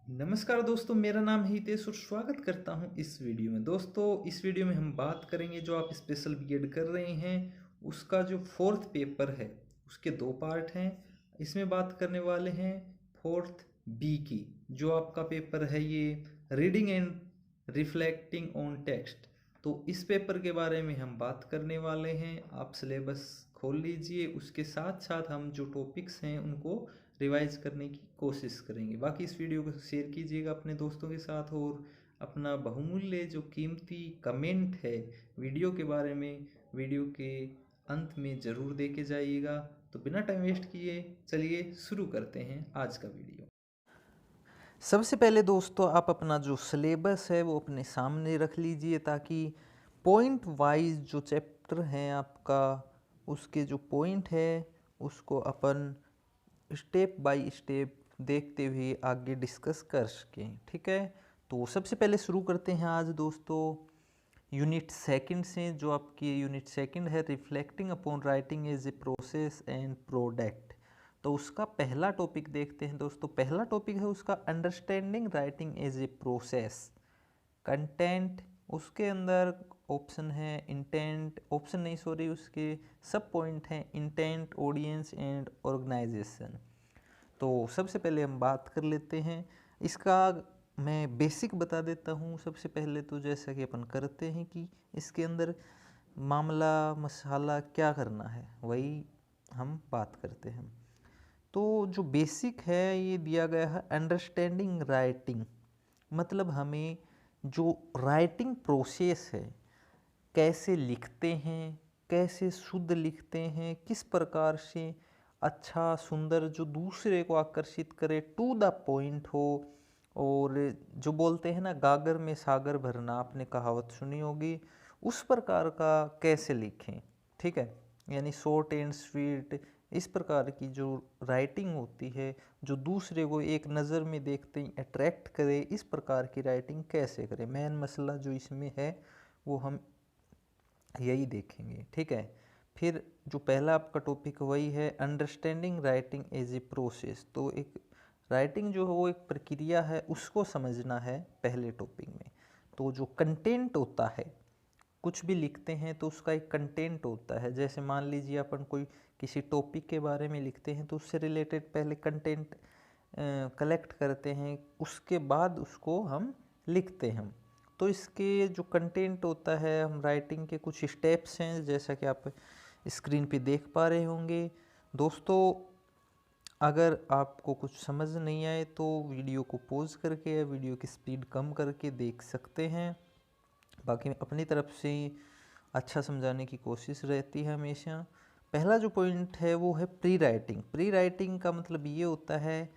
नमस्कार दोस्तों, मेरा नाम है हितेश और स्वागत करता हूं इस वीडियो में। दोस्तों, इस वीडियो में हम बात करेंगे जो आप स्पेशल बीएड कर रहे हैं उसका जो फोर्थ पेपर है उसके दो पार्ट हैं। इसमें बात करने वाले हैं फोर्थ बी की। जो आपका पेपर है ये reading and reflecting on text. तो इस पेपर के बारे में हम बात करने वाले हैं। आप सिलेबस खोल लीजिए, उसके साथ साथ हम जो टॉपिक्स हैं उनको रिवाइज करने की कोशिश करेंगे। बाकी इस वीडियो को शेयर कीजिएगा अपने दोस्तों के साथ और अपना बहुमूल्य जो कीमती कमेंट है वीडियो के बारे में वीडियो के अंत में ज़रूर दे के जाइएगा। तो बिना टाइम वेस्ट किए चलिए शुरू करते हैं आज का वीडियो। सबसे पहले दोस्तों, आप अपना जो सिलेबस है वो अपने सामने रख लीजिए ताकि पॉइंट वाइज जो चैप्टर हैं आपका उसके जो पॉइंट है उसको अपन स्टेप बाय स्टेप देखते हुए आगे डिस्कस कर सकें। ठीक है, तो सबसे पहले शुरू करते हैं आज दोस्तों यूनिट सेकंड से। जो आपकी यूनिट सेकंड है reflecting upon writing as a process and product. तो उसका पहला टॉपिक देखते हैं दोस्तों। पहला टॉपिक है उसका understanding writing as a process. Content, उसके अंदर ऑप्शन है इंटेंट, ऑप्शन नहीं सॉरी, उसके सब पॉइंट हैं इंटेंट, ऑडियंस एंड ऑर्गेनाइजेशन। तो सबसे पहले हम बात कर लेते हैं इसका। मैं बेसिक बता देता हूँ सबसे पहले। तो जैसा कि अपन करते हैं कि इसके अंदर मामला मसाला क्या करना है वही हम बात करते हैं। तो जो बेसिक है ये दिया गया है अंडरस्टैंडिंग राइटिंग। मतलब हमें जो राइटिंग प्रोसेस है, कैसे लिखते हैं, कैसे शुद्ध लिखते हैं, किस प्रकार से अच्छा सुंदर जो दूसरे को आकर्षित करे, टू द पॉइंट हो। और जो बोलते हैं ना गागर में सागर भरना, आपने कहावत सुनी होगी, उस प्रकार का कैसे लिखें। ठीक है, यानी शॉर्ट एंड स्वीट, इस प्रकार की जो राइटिंग होती है जो दूसरे को एक नज़र में देखते ही अट्रैक्ट करे, इस प्रकार की राइटिंग कैसे करें। मेन मसला जो इसमें है वो हम यही देखेंगे। ठीक है, फिर जो पहला आपका टॉपिक वही है understanding writing as a process. तो एक राइटिंग जो है वो एक प्रक्रिया है, उसको समझना है पहले टॉपिक में। तो जो कंटेंट होता है, कुछ भी लिखते हैं तो उसका एक कंटेंट होता है। जैसे मान लीजिए अपन कोई किसी टॉपिक के बारे में लिखते हैं तो उससे रिलेटेड पहले कंटेंट कलेक्ट करते हैं, उसके बाद उसको हम लिखते हैं। तो इसके जो कंटेंट होता है, हम राइटिंग के कुछ स्टेप्स हैं जैसा कि आप स्क्रीन पे देख पा रहे होंगे दोस्तों। अगर आपको कुछ समझ नहीं आए तो वीडियो को पॉज करके या वीडियो की स्पीड कम करके देख सकते हैं। बाकी अपनी तरफ से अच्छा समझाने की कोशिश रहती है हमेशा। पहला जो पॉइंट है वो है प्री राइटिंग। प्री राइटिंग का मतलब ये होता है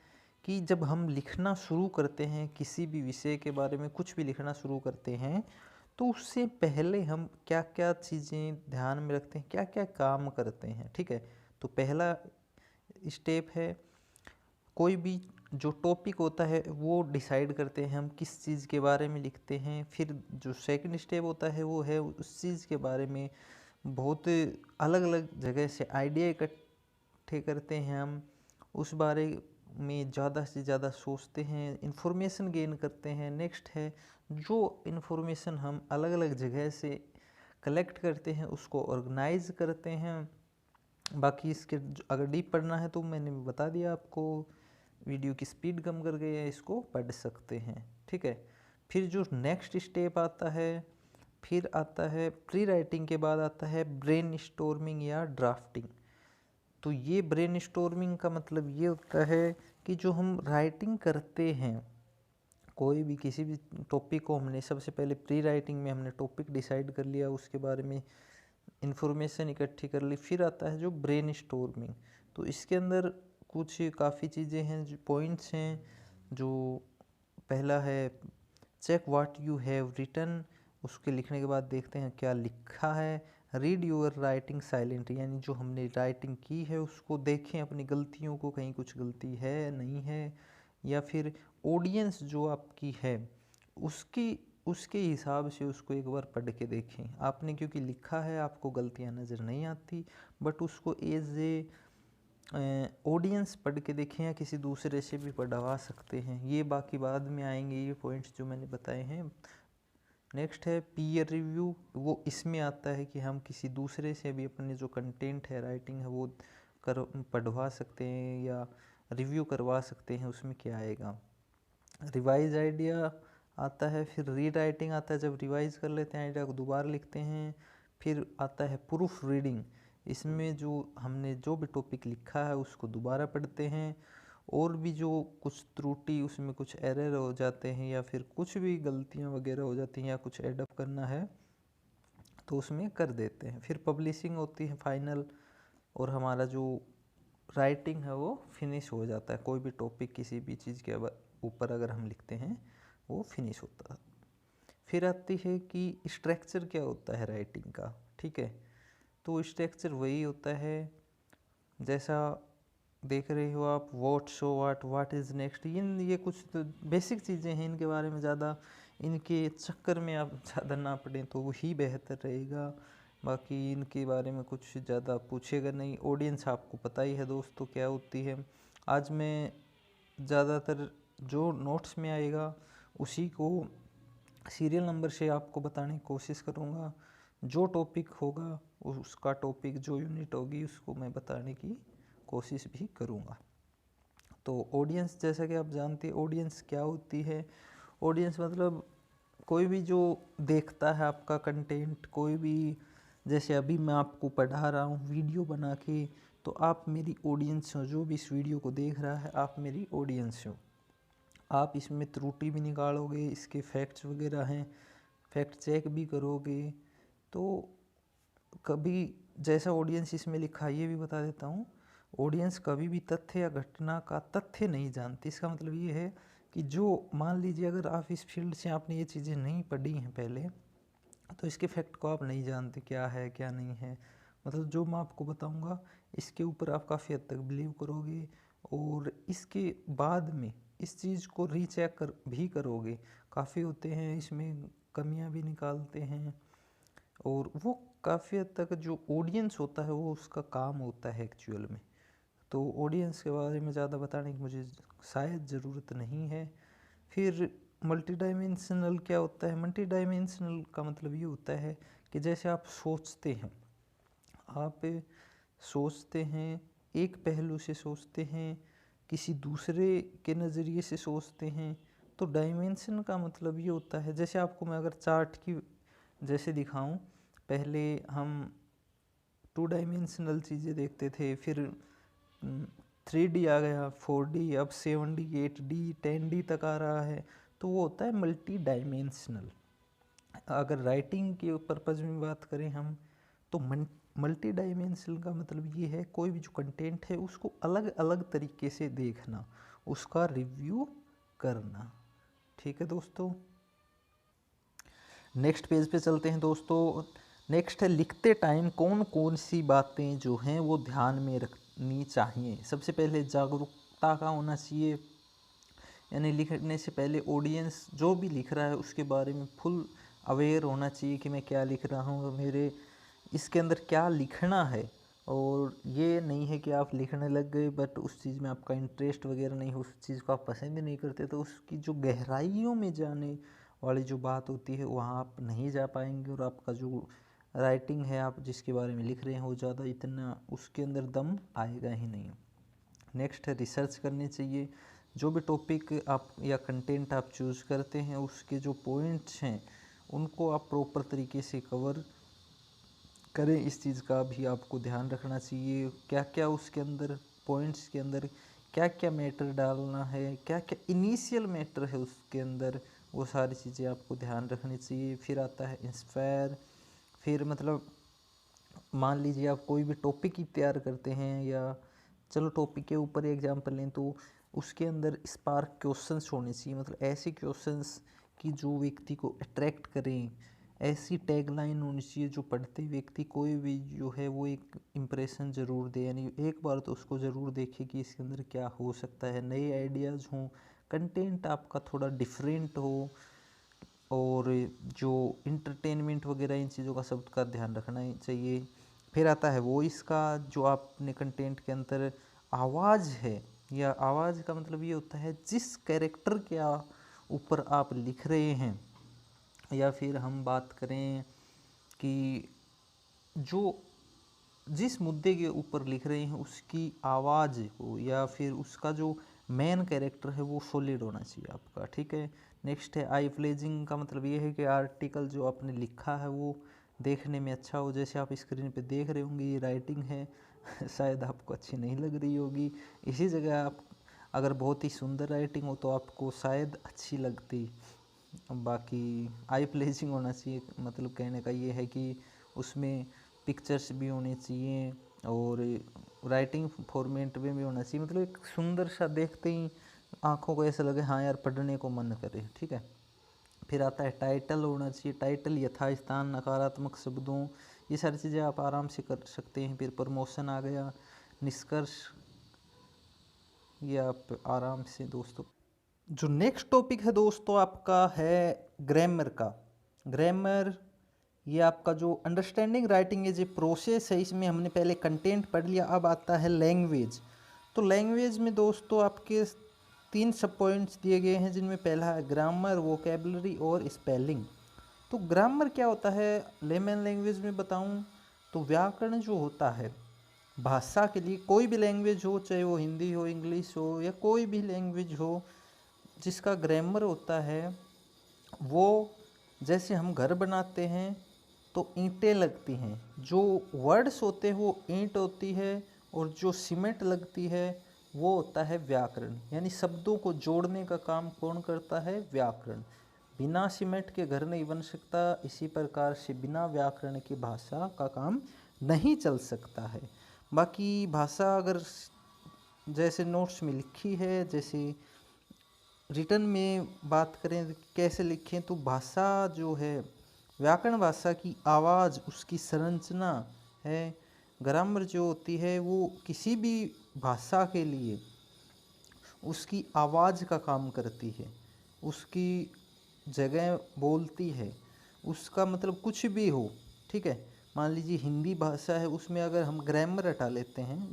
कि जब हम लिखना शुरू करते हैं, किसी भी विषय के बारे में कुछ भी लिखना शुरू करते हैं, तो उससे पहले हम क्या क्या चीज़ें ध्यान में रखते हैं, क्या क्या काम करते हैं। ठीक है, तो पहला स्टेप है कोई भी जो टॉपिक होता है वो डिसाइड करते हैं हम किस चीज़ के बारे में लिखते हैं। फिर जो सेकंड स्टेप होता है वो है उस चीज़ के बारे में बहुत अलग अलग जगह से आइडिया इकट्ठे करते हैं हम, उस बारे में ज़्यादा से ज़्यादा सोचते हैं, इंफॉर्मेशन गेन करते हैं। नेक्स्ट है जो इंफॉर्मेशन हम अलग अलग जगह से कलेक्ट करते हैं उसको ऑर्गेनाइज करते हैं। बाकी इसके अगर डीप पढ़ना है तो मैंने बता दिया आपको, वीडियो की स्पीड कम करके या इसको पढ़ सकते हैं। ठीक है, फिर जो नेक्स्ट स्टेप आता है, फिर आता है प्री राइटिंग के बाद आता है ब्रेन स्टॉर्मिंग या ड्राफ्टिंग। तो ये ब्रेन स्टॉर्मिंग का मतलब ये होता है कि जो हम राइटिंग करते हैं कोई भी किसी भी टॉपिक को, हमने सबसे पहले प्री राइटिंग में हमने टॉपिक डिसाइड कर लिया, उसके बारे में इंफॉर्मेशन इकट्ठी कर ली, फिर आता है जो ब्रेन स्टॉर्मिंग। तो इसके अंदर कुछ काफ़ी चीज़ें हैं, जो पॉइंट्स हैं। जो पहला है check what you have written. उसके लिखने के बाद देखते हैं क्या लिखा है। रीड योर राइटिंग साइलेंट, यानी जो हमने राइटिंग की है उसको देखें, अपनी गलतियों को, कहीं कुछ गलती है नहीं है। या फिर ऑडियंस जो आपकी है उसकी उसके हिसाब से उसको एक बार पढ़ के देखें। आपने क्योंकि लिखा है आपको गलतियां नज़र नहीं आती, बट उसको एज ए ऑडियंस पढ़ के देखें या किसी दूसरे से भी पढ़वा सकते हैं, ये बाकी बाद में आएंगे ये पॉइंट्स जो मैंने बताए हैं। नेक्स्ट है पीयर रिव्यू, वो इसमें आता है कि हम किसी दूसरे से भी अपने जो कंटेंट है, राइटिंग है, वो पढ़वा सकते हैं या रिव्यू करवा सकते हैं। उसमें क्या आएगा, रिवाइज आइडिया आता है, फिर री राइटिंग आता है, जब रिवाइज कर लेते हैं आइडिया को दोबारा लिखते हैं। फिर आता है प्रूफ रीडिंग, इसमें जो हमने जो भी टॉपिक लिखा है उसको दोबारा पढ़ते हैं, और भी जो कुछ त्रुटि उसमें कुछ एरर हो जाते हैं या फिर कुछ भी गलतियां वगैरह हो जाती हैं या कुछ एडअप करना है तो उसमें कर देते हैं। फिर पब्लिशिंग होती है फाइनल, और हमारा जो राइटिंग है वो फिनिश हो जाता है। कोई भी टॉपिक किसी भी चीज़ के ऊपर अगर हम लिखते हैं वो फिनिश होता है। फिर आती है कि स्ट्रक्चर क्या होता है राइटिंग का, ठीक है। तो स्ट्रक्चर वही होता है जैसा देख रहे हो आप, what show what is next, ये कुछ तो बेसिक चीज़ें हैं, इनके बारे में ज़्यादा इनके चक्कर में आप ज़्यादा ना पढ़ें तो वही बेहतर रहेगा। बाकी इनके बारे में कुछ ज़्यादा पूछेगा नहीं। ऑडियंस आपको पता ही है दोस्तों क्या होती है। आज मैं ज़्यादातर जो नोट्स में आएगा उसी को सीरियल नंबर से आपको बताने की कोशिश करूँगा। जो टॉपिक होगा उसका टॉपिक, जो यूनिट होगी उसको मैं बताने की कोशिश भी करूँगा। तो ऑडियंस, जैसा कि आप जानते हैं ऑडियंस क्या होती है। ऑडियंस मतलब कोई भी जो देखता है आपका कंटेंट, कोई भी, जैसे अभी मैं आपको पढ़ा रहा हूँ वीडियो बना के, तो आप मेरी ऑडियंस हो। जो भी इस वीडियो को देख रहा है आप मेरी ऑडियंस हो। आप इसमें त्रुटि भी निकालोगे, इसके फैक्ट्स वगैरह हैं, फैक्ट चेक भी करोगे। तो कभी जैसा ऑडियंस इसमें लिखा है ये भी बता देता हूँ, ऑडियंस कभी भी तथ्य या घटना का तथ्य नहीं जानती। इसका मतलब ये है कि जो, मान लीजिए अगर आप इस फील्ड से आपने ये चीज़ें नहीं पढ़ी हैं पहले, तो इसके फैक्ट को आप नहीं जानते क्या है क्या नहीं है। मतलब जो मैं आपको बताऊंगा इसके ऊपर आप काफ़ी हद तक बिलीव करोगे, और इसके बाद में इस चीज़ को रीचेक भी करोगे। काफ़ी होते हैं इसमें कमियां भी निकालते हैं, और वो काफ़ी हद तक जो ऑडियंस होता है वो उसका काम होता है एक्चुअल में। तो ऑडियंस के बारे में ज़्यादा बताने की मुझे शायद ज़रूरत नहीं है। फिर मल्टी डायमेंशनल क्या होता है, मल्टी डायमेंशनल का मतलब ये होता है कि जैसे आप सोचते हैं, आप सोचते हैं एक पहलू से सोचते हैं, किसी दूसरे के नज़रिए से सोचते हैं। तो डायमेंशन का मतलब ये होता है, जैसे आपको मैं अगर चार्ट की जैसे दिखाऊं, पहले हम 2 डायमेंशनल चीज़ें देखते थे, फिर 3D आ गया, 4D, अब 7D 8D 10D तक आ रहा है। तो वो होता है मल्टी डायमेंशनल। अगर राइटिंग के पर्पज़ में बात करें हम, तो मल्टी डायमेंशनल का मतलब ये है कोई भी जो कंटेंट है उसको अलग अलग तरीके से देखना, उसका रिव्यू करना। ठीक है दोस्तों, नेक्स्ट पेज पे चलते हैं दोस्तों। नेक्स्ट है लिखते टाइम कौन कौन सी बातें जो हैं वो ध्यान में रखनी चाहिए। सबसे पहले जागरूकता का होना चाहिए, यानी लिखने से पहले ऑडियंस जो भी लिख रहा है उसके बारे में फुल अवेयर होना चाहिए कि मैं क्या लिख रहा हूँ, मेरे इसके अंदर क्या लिखना है। और ये नहीं है कि आप लिखने लग गए बट उस चीज़ में आपका इंटरेस्ट वगैरह नहीं हो, उस चीज़ को आप पसंद नहीं करते, तो उसकी जो गहराइयों में जाने वाली जो बात होती है वहाँ आप नहीं जा पाएंगे, और आपका जो राइटिंग है आप जिसके बारे में लिख रहे हैं वो ज़्यादा इतना उसके अंदर दम आएगा ही नहीं। नेक्स्ट है रिसर्च करनी चाहिए। जो भी टॉपिक आप या कंटेंट आप चूज़ करते हैं उसके जो पॉइंट्स हैं उनको आप प्रॉपर तरीके से कवर करें, इस चीज़ का भी आपको ध्यान रखना चाहिए। क्या क्या उसके अंदर पॉइंट्स के अंदर क्या क्या मैटर डालना है, क्या क्या इनिशियल मैटर है उसके अंदर, वो सारी चीज़ें आपको ध्यान रखनी चाहिए। फिर आता है इंस्पायर। फिर मतलब मान लीजिए आप कोई भी टॉपिक ही तैयार करते हैं, या चलो टॉपिक के ऊपर एग्जांपल लें, तो उसके अंदर स्पार्क क्वेश्चंस होने चाहिए। मतलब ऐसे क्वेश्चंस कि जो व्यक्ति को अट्रैक्ट करें, ऐसी टैगलाइन होनी चाहिए जो पढ़ते व्यक्ति कोई भी जो है वो एक इम्प्रेशन ज़रूर दे, यानी एक बार तो उसको ज़रूर देखे कि इसके अंदर क्या हो सकता है, नए आइडियाज़ हों, कंटेंट आपका थोड़ा डिफरेंट हो, और जो इंटरटेनमेंट वगैरह इन चीज़ों का सबका ध्यान रखना ही चाहिए। फिर आता है वॉइस का, जो आपने कंटेंट के अंदर आवाज़ है, या आवाज़ का मतलब ये होता है जिस कैरेक्टर के ऊपर आप लिख रहे हैं, या फिर हम बात करें कि जो जिस मुद्दे के ऊपर लिख रहे हैं उसकी आवाज़ हो, या फिर उसका जो मेन कैरेक्टर है वो सॉलिड होना चाहिए आपका। ठीक है। नेक्स्ट है आई प्लेजिंग का मतलब ये है कि आर्टिकल जो आपने लिखा है वो देखने में अच्छा हो। जैसे आप स्क्रीन पे देख रहे होंगे ये राइटिंग है शायद आपको अच्छी नहीं लग रही होगी। इसी जगह आप अगर बहुत ही सुंदर राइटिंग हो तो आपको शायद अच्छी लगती। बाकी आई प्लेजिंग होना चाहिए, मतलब कहने का ये है कि उसमें पिक्चर्स भी होने चाहिए और राइटिंग फॉर्मेट में भी होना चाहिए, मतलब एक सुंदर सा देखते ही आंखों को ऐसा लगे हाँ यार पढ़ने को मन करे। ठीक है। फिर आता है टाइटल होना चाहिए, टाइटल यथास्थान नकारात्मक शब्दों, ये सारी चीज़ें आप आराम से कर सकते हैं। फिर प्रमोशन आ गया, निष्कर्ष, ये आप आराम से दोस्तों। जो नेक्स्ट टॉपिक है दोस्तों आपका है ग्रामर का। ग्रामर ये आपका जो understanding writing as a process है, इसमें हमने पहले कंटेंट पढ़ लिया। अब आता है लैंग्वेज। तो लैंग्वेज में दोस्तों आपके 3 सब पॉइंट्स दिए गए हैं, जिनमें पहला है ग्रामर, वोकेबलरी और स्पेलिंग। तो ग्रामर क्या होता है, लेमन लैंग्वेज में बताऊं तो व्याकरण जो होता है भाषा के लिए, कोई भी लैंग्वेज हो, चाहे वो हिंदी हो, इंग्लिश हो, या कोई भी लैंग्वेज हो, जिसका ग्रामर होता है वो, जैसे हम घर बनाते हैं तो ईंटें लगती हैं, जो वर्ड्स होते हैं वो ईंट होती है, और जो सीमेंट लगती है वो होता है व्याकरण। यानी शब्दों को जोड़ने का काम कौन करता है, व्याकरण। बिना सीमेंट के घर नहीं बन सकता, इसी प्रकार से बिना व्याकरण की भाषा का काम नहीं चल सकता है। बाकी भाषा अगर जैसे नोट्स में लिखी है, जैसे रिटर्न में बात करें कैसे लिखें, तो भाषा जो है व्याकरण भाषा की आवाज़, उसकी संरचना है। ग्रामर जो होती है वो किसी भी भाषा के लिए उसकी आवाज़ का काम करती है, उसकी जगह बोलती है, उसका मतलब कुछ भी हो। ठीक है। मान लीजिए हिंदी भाषा है, उसमें अगर हम ग्रामर हटा लेते हैं,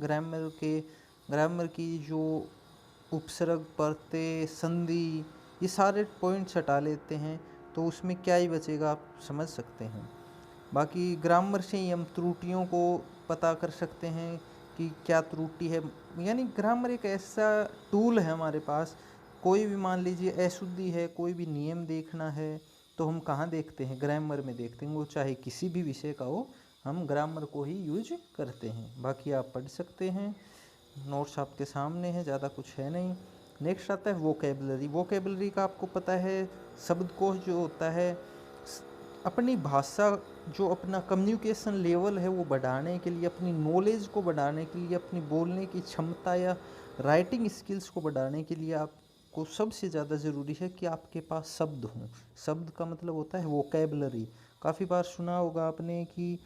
ग्रामर की जो उपसर्ग, प्रत्यय, संधि, ये सारे पॉइंट्स हटा लेते हैं तो उसमें क्या ही बचेगा, आप समझ सकते हैं। बाकी ग्रामर से ही हम त्रुटियों को पता कर सकते हैं कि क्या त्रुटि है। यानी ग्रामर एक ऐसा टूल है हमारे पास, कोई भी मान लीजिए अशुद्धि है, कोई भी नियम देखना है तो हम कहाँ देखते हैं, ग्रामर में देखते हैं। वो चाहे किसी भी विषय का हो, हम ग्रामर को ही यूज करते हैं। बाकी आप पढ़ सकते हैं, नोट्स आपके सामने है, ज़्यादा कुछ है नहीं। नेक्स्ट आता है वोकेबलरी। वोकेबलरी का आपको पता है शब्दकोश जो होता है, अपनी भाषा जो अपना कम्युनिकेशन लेवल है वो बढ़ाने के लिए, अपनी नॉलेज को बढ़ाने के लिए, अपनी बोलने की क्षमता या राइटिंग स्किल्स को बढ़ाने के लिए आपको सबसे ज़्यादा ज़रूरी है कि आपके पास शब्द हों। शब्द का मतलब होता है वोकेबलरी। काफ़ी बार सुना होगा आपने कि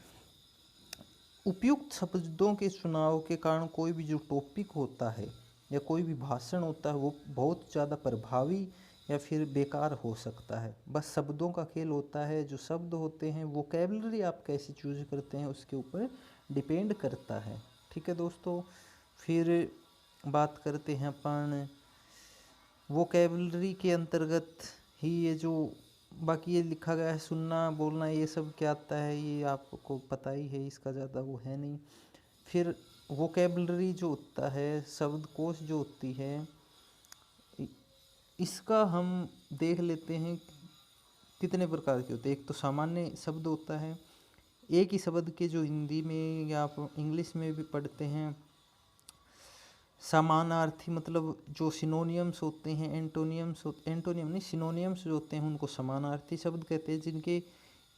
उपयुक्त शब्दों के चुनाव के कारण कोई भी जो टॉपिक होता है या कोई भी भाषण होता है वो बहुत ज़्यादा प्रभावी या फिर बेकार हो सकता है। बस शब्दों का खेल होता है, जो शब्द होते हैं, वोकैबुलरी आप कैसे चूज करते हैं उसके ऊपर डिपेंड करता है। ठीक है दोस्तों। फिर बात करते हैं अपन वोकैबुलरी के अंतर्गत ही ये जो बाकी ये लिखा गया है, सुनना, बोलना, ये सब क्या आता है ये आपको पता ही है, इसका ज़्यादा वो है नहीं। फिर वोकैबुलरी जो होता है, शब्दकोश जो होती है, इसका हम देख लेते हैं कितने प्रकार के होते हैं। एक तो सामान्य शब्द होता है, एक ही शब्द के जो हिंदी में या आप इंग्लिश में भी पढ़ते हैं समानार्थी, मतलब जो सिनोनियम्स होते हैं, एंटोनियम नहीं, सिनोनियम्स जो होते हैं उनको समानार्थी शब्द कहते हैं, जिनके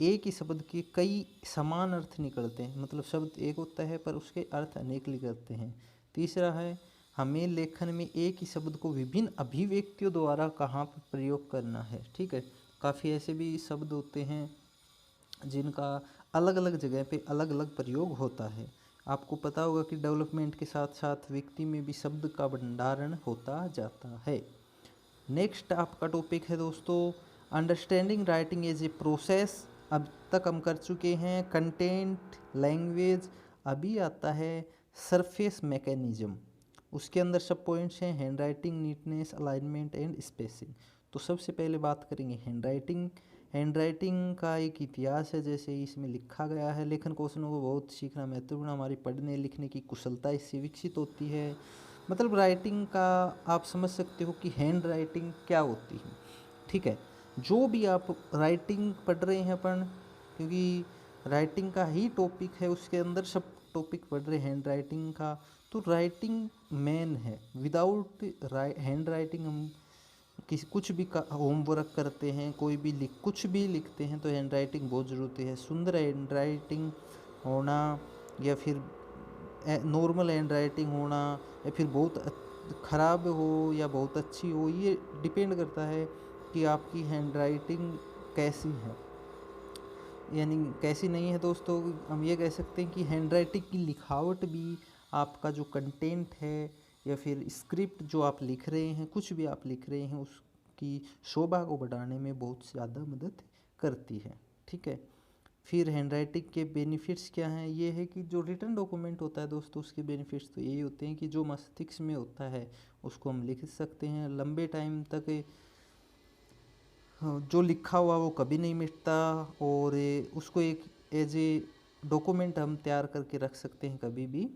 एक ही शब्द के कई समान अर्थ निकलते हैं। मतलब शब्द एक होता है पर उसके अर्थ अनेक निकलते हैं। तीसरा है हमें लेखन में एक ही शब्द को विभिन्न अभिव्यक्तियों द्वारा कहाँ पर प्रयोग करना है। ठीक है। काफ़ी ऐसे भी शब्द होते हैं जिनका अलग अलग जगह पे अलग अलग प्रयोग होता है। आपको पता होगा कि डेवलपमेंट के साथ साथ व्यक्ति में भी शब्द का भंडारण होता जाता है। नेक्स्ट आपका टॉपिक है दोस्तों understanding writing as a process. अब तक हम कर चुके हैं कंटेंट, लैंग्वेज, अभी आता है सरफेस मैकेनिज्म। उसके अंदर सब पॉइंट्स हैं hand writing, neatness, alignment and spacing. तो सबसे पहले बात करेंगे हैंड राइटिंग। हैंड राइटिंग का एक इतिहास है, जैसे इसमें लिखा गया है, लेखन कौशलों को बहुत सीखना महत्वपूर्ण, हमारी पढ़ने लिखने की कुशलता इससे विकसित होती है। मतलब राइटिंग का आप समझ सकते हो कि हैंड राइटिंग क्या होती है, ठीक है। जो भी आप राइटिंग पढ़ रहे हैं अपन, क्योंकि राइटिंग का ही टॉपिक है, उसके अंदर सब टॉपिक पढ़ रहे हैं हैंड राइटिंग का, तो राइटिंग मेन है। विदाउट हैंड राइटिंग हम कुछ भी होमवर्क करते हैं, कोई भी कुछ भी लिखते हैं तो हैंड राइटिंग बहुत ज़रूरी है। सुंदर हैंड राइटिंग होना या फिर नॉर्मल हैंड राइटिंग होना या फिर बहुत ख़राब हो या बहुत अच्छी हो, ये डिपेंड करता है कि आपकी हैंड राइटिंग कैसी है, यानी कैसी नहीं है। दोस्तों हम ये कह सकते हैं कि हैंड राइटिंग की लिखावट भी आपका जो कंटेंट है या फिर स्क्रिप्ट जो आप लिख रहे हैं, कुछ भी आप लिख रहे हैं, उसकी शोभा को बढ़ाने में बहुत ज़्यादा मदद करती है, ठीक है। फिर हैंड राइटिंग के बेनिफिट्स क्या हैं, ये है कि जो रिटन डॉक्यूमेंट होता है दोस्तों, उसके बेनिफिट्स तो यही होते हैं कि जो मस्तिष्क में होता है उसको हम लिख सकते हैं लंबे टाइम तक। जो लिखा हुआ वो कभी नहीं मिटता, और उसको एक एज ए डॉक्यूमेंट हम तैयार करके रख सकते हैं, कभी भी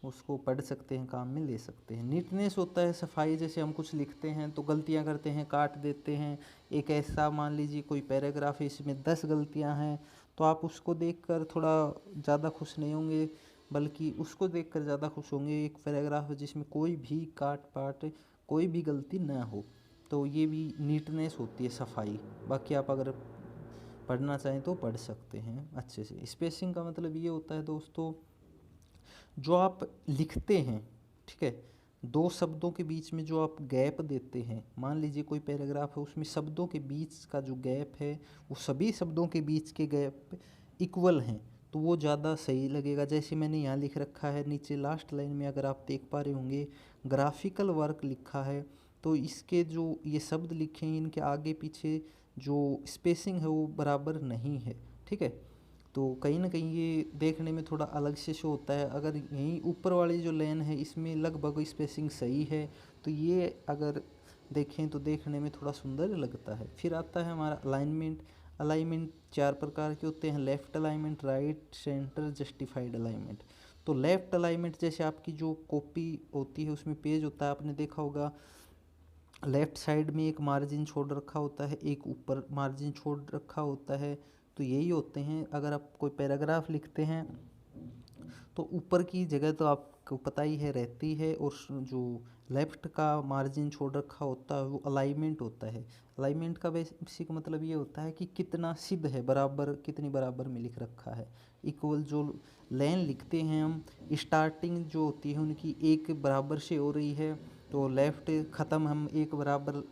उसको पढ़ सकते हैं, काम में ले सकते हैं। नीटनेस होता है सफाई, जैसे हम कुछ लिखते हैं तो गलतियां करते हैं, काट देते हैं। एक ऐसा मान लीजिए कोई पैराग्राफ है, इसमें 10 गलतियां हैं, तो आप उसको देखकर थोड़ा ज़्यादा खुश नहीं होंगे, बल्कि उसको देखकर ज़्यादा खुश होंगे एक पैराग्राफ जिसमें कोई भी काट पाट, कोई भी गलती ना हो। तो ये भी नीटनेस होती है, सफाई। बाकी आप अगर पढ़ना चाहें तो पढ़ सकते हैं अच्छे से। स्पेसिंग का मतलब ये होता है दोस्तों, जो आप लिखते हैं, ठीक है, दो शब्दों के बीच में जो आप गैप देते हैं, मान लीजिए कोई पैराग्राफ है, उसमें शब्दों के बीच का जो गैप है वो सभी शब्दों के बीच के गैप इक्वल हैं, तो वो ज़्यादा सही लगेगा। जैसे मैंने यहाँ लिख रखा है नीचे लास्ट लाइन में, अगर आप देख पा रहे होंगे ग्राफिकल वर्क लिखा है, तो इसके जो ये शब्द लिखे हैं इनके आगे पीछे जो स्पेसिंग है वो बराबर नहीं है, ठीक है। तो कहीं ना कहीं ये देखने में थोड़ा अलग से शो होता है। अगर यहीं ऊपर वाली जो लाइन है इसमें लगभग स्पेसिंग सही है, तो ये अगर देखें तो देखने में थोड़ा सुंदर लगता है। फिर आता है हमारा अलाइनमेंट। अलाइनमेंट 4 प्रकार के होते हैं, left alignment, right, centre, justified alignment. तो लेफ़्ट अलाइनमेंट जैसे आपकी जो कॉपी होती है उसमें पेज होता है, आपने देखा होगा लेफ़्ट साइड में एक मार्जिन छोड़ रखा होता है, एक ऊपर मार्जिन छोड़ रखा होता है, तो यही होते हैं। अगर आप कोई पैराग्राफ लिखते हैं तो ऊपर की जगह तो आपको पता ही है रहती है, और जो लेफ़्ट का मार्जिन छोड़ रखा होता है वो अलाइनमेंट होता है। अलाइनमेंट का बेसिक मतलब ये होता है कि कितना सिद्ध है, बराबर, कितनी बराबर में लिख रखा है। इक्वल जो लाइन लिखते हैं हम, स्टार्टिंग जो होती है उनकी एक बराबर से हो रही है, तो लेफ़्ट ख़त्म हम एक बराबर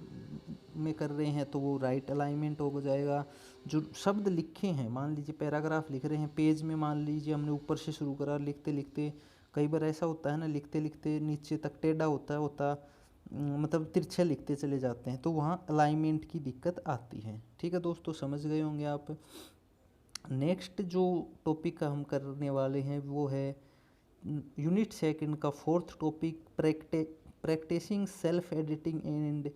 में कर रहे हैं तो वो राइट अलाइनमेंट हो जाएगा। जो शब्द लिखे हैं, मान लीजिए पैराग्राफ लिख रहे हैं, पेज में मान लीजिए हमने ऊपर से शुरू करा, लिखते लिखते कई बार ऐसा होता है ना, लिखते लिखते नीचे तक टेढ़ा होता मतलब तिरछे लिखते चले जाते हैं, तो वहाँ अलाइनमेंट की दिक्कत आती है। ठीक है दोस्तों, समझ गए होंगे आप। नेक्स्ट जो टॉपिक हम करने वाले हैं वो है यूनिट सेकंड का 4th topic, practising self editing and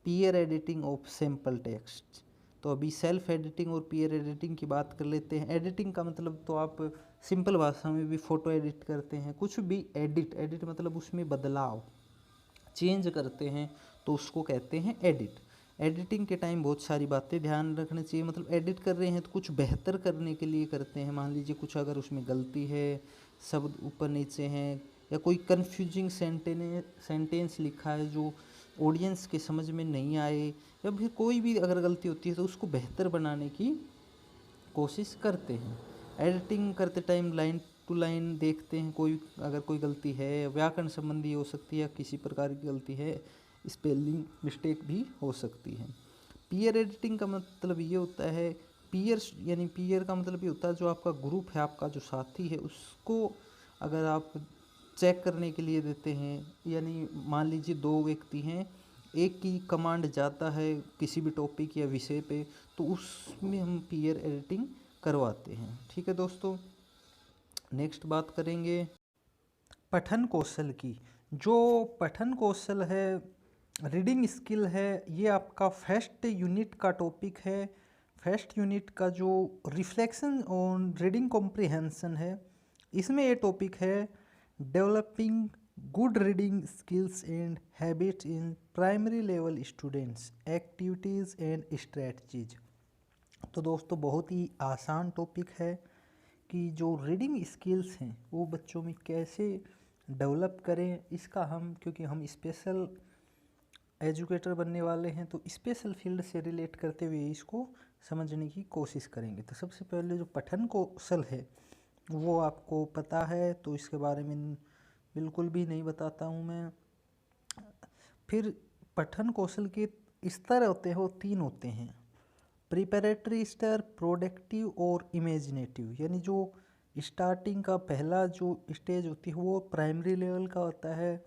peer editing of sample text. तो अभी सेल्फ एडिटिंग और पीयर एडिटिंग की बात कर लेते हैं। एडिटिंग का मतलब तो आप सिंपल भाषा में भी फ़ोटो एडिट करते हैं, कुछ भी एडिट मतलब उसमें बदलाव, चेंज करते हैं, तो उसको कहते हैं एडिट। एडिटिंग के टाइम बहुत सारी बातें ध्यान रखनी चाहिए, मतलब एडिट कर रहे हैं तो कुछ बेहतर करने के लिए करते हैं। मान लीजिए कुछ अगर उसमें गलती है, शब्द ऊपर नीचे हैं, या कोई कन्फ्यूजिंग सेंटेंस लिखा है जो ऑडियंस के समझ में नहीं आए, या फिर कोई भी अगर गलती होती है तो उसको बेहतर बनाने की कोशिश करते हैं। एडिटिंग करते टाइम लाइन टू लाइन देखते हैं, कोई अगर कोई गलती है व्याकरण संबंधी हो सकती है, या किसी प्रकार की गलती है, स्पेलिंग मिस्टेक भी हो सकती है। पीयर एडिटिंग का मतलब ये होता है, पीयर का मतलब ये होता है जो आपका ग्रुप है, आपका जो साथी है, उसको अगर आप चेक करने के लिए देते हैं, यानी मान लीजिए 2 व्यक्ति हैं, एक की कमांड जाता है किसी भी टॉपिक या विषय पे, तो उसमें हम पीयर एडिटिंग करवाते हैं। ठीक है दोस्तों, नेक्स्ट बात करेंगे पठन कौशल की। जो पठन कौशल है, रीडिंग स्किल है, ये आपका फर्स्ट यूनिट का टॉपिक है। फर्स्ट यूनिट का जो रिफ्लेक्शन ऑन रीडिंग कॉम्प्रिहेंशन है, इसमें ये टॉपिक है developing good reading skills and habits in primary level students, activities and strategies. तो दोस्तों बहुत ही आसान टॉपिक है कि जो रीडिंग स्किल्स हैं वो बच्चों में कैसे डेवलप करें। इसका हम, क्योंकि हम स्पेशल एजुकेटर बनने वाले हैं, तो स्पेशल फील्ड से रिलेट करते हुए इसको समझने की कोशिश करेंगे। तो सबसे पहले जो पठन कौशल है वो आपको पता है, तो इसके बारे में बिल्कुल भी नहीं बताता हूँ मैं। फिर पठन कौशल के स्तर होते हैं, वो 3 होते हैं: प्रिपरेटरी स्तर, प्रोडक्टिव और इमेजिनेटिव। यानी जो स्टार्टिंग का पहला जो स्टेज होती है वो प्राइमरी लेवल का होता है।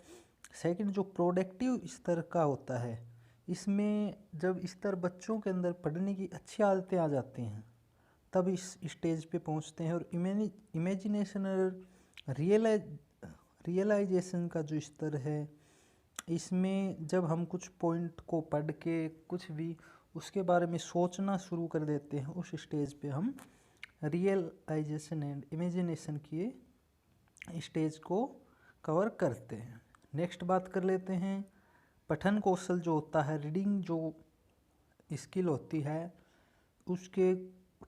सेकंड जो प्रोडक्टिव स्तर का होता है, इसमें जब स्तर बच्चों के अंदर पढ़ने की अच्छी आदतें आ जाती हैं तब इस स्टेज पे पहुंचते हैं। और इमेजिनेशन और रियलाइजेशन का जो स्तर है, इसमें जब हम कुछ पॉइंट को पढ़ के कुछ भी उसके बारे में सोचना शुरू कर देते हैं, उस स्टेज पे हम रियलाइजेशन एंड इमेजिनेशन की स्टेज को कवर करते हैं। नेक्स्ट बात कर लेते हैं पठन कौशल जो होता है, रीडिंग जो स्किल होती है, उसके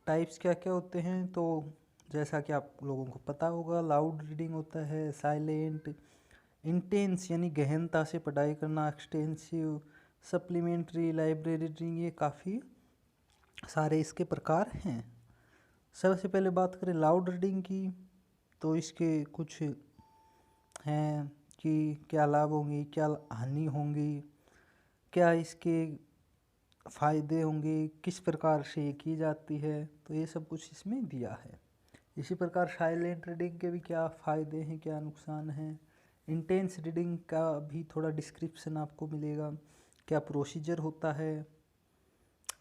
टाइप्स क्या क्या होते हैं। तो जैसा कि आप लोगों को पता होगा, लाउड रीडिंग होता है, साइलेंट, इंटेंस यानी गहनता से पढ़ाई करना, एक्सटेंसिव, सप्लीमेंट्री, लाइब्रेरी रीडिंग, ये काफ़ी सारे इसके प्रकार हैं। सबसे पहले बात करें लाउड रीडिंग की, तो इसके कुछ हैं कि क्या लाभ होंगे, क्या हानि होंगी, क्या इसके फ़ायदे होंगे, किस प्रकार से ये की जाती है, तो ये सब कुछ इसमें दिया है। इसी प्रकार साइलेंट रीडिंग के भी क्या फ़ायदे हैं, क्या नुकसान हैं। इंटेंस रीडिंग का भी थोड़ा डिस्क्रिप्शन आपको मिलेगा, क्या प्रोसीजर होता है।